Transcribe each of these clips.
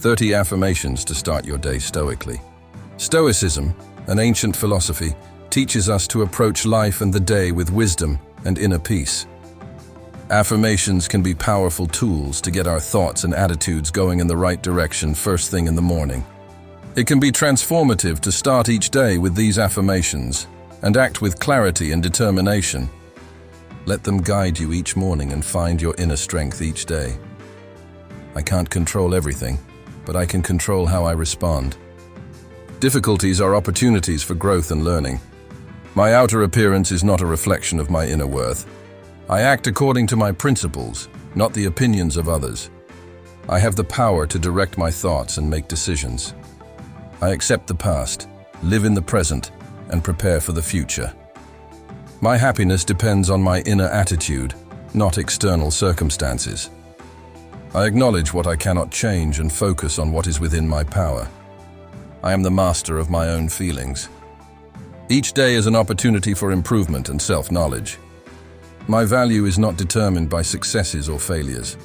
30 affirmations to start your day stoically. Stoicism, an ancient philosophy, teaches us to approach life and the day with wisdom and inner peace. Affirmations can be powerful tools to get our thoughts and attitudes going in the right direction first thing in the morning. It can be transformative to start each day with these affirmations and act with clarity and determination. Let them guide you each morning and find your inner strength each day. I can't control everything, but I can control how I respond. Difficulties are opportunities for growth and learning. My outer appearance is not a reflection of my inner worth. I act according to my principles, not the opinions of others. I have the power to direct my thoughts and make decisions. I accept the past, live in the present, and prepare for the future. My happiness depends on my inner attitude, not external circumstances. I acknowledge what I cannot change and focus on what is within my power. I am the master of my own feelings. Each day is an opportunity for improvement and self-knowledge. My value is not determined by successes or failures.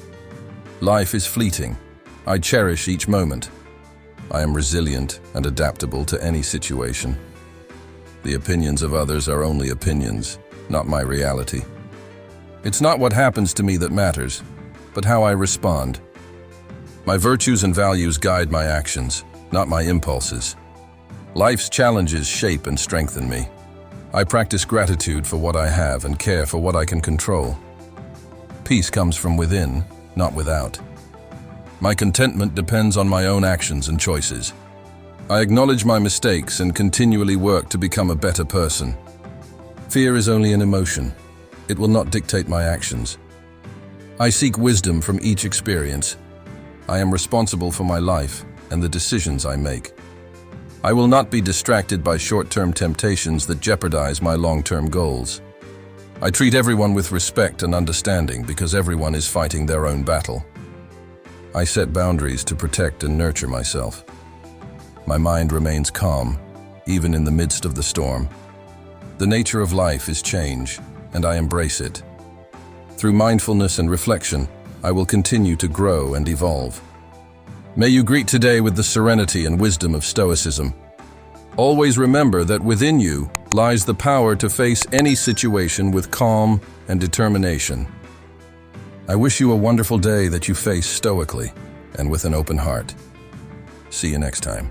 Life is fleeting. I cherish each moment. I am resilient and adaptable to any situation. The opinions of others are only opinions, not my reality. It's not what happens to me that matters, but how I respond. My virtues and values guide my actions, not my impulses. Life's challenges shape and strengthen me. I practice gratitude for what I have and care for what I can control. Peace comes from within, not without. My contentment depends on my own actions and choices. I acknowledge my mistakes and continually work to become a better person. Fear is only an emotion. It will not dictate my actions. I seek wisdom from each experience. I am responsible for my life and the decisions I make. I will not be distracted by short-term temptations that jeopardize my long-term goals. I treat everyone with respect and understanding because everyone is fighting their own battle. I set boundaries to protect and nurture myself. My mind remains calm, even in the midst of the storm. The nature of life is change, and I embrace it. Through mindfulness and reflection, I will continue to grow and evolve. May you greet today with the serenity and wisdom of Stoicism. Always remember that within you lies the power to face any situation with calm and determination. I wish you a wonderful day that you face stoically and with an open heart. See you next time.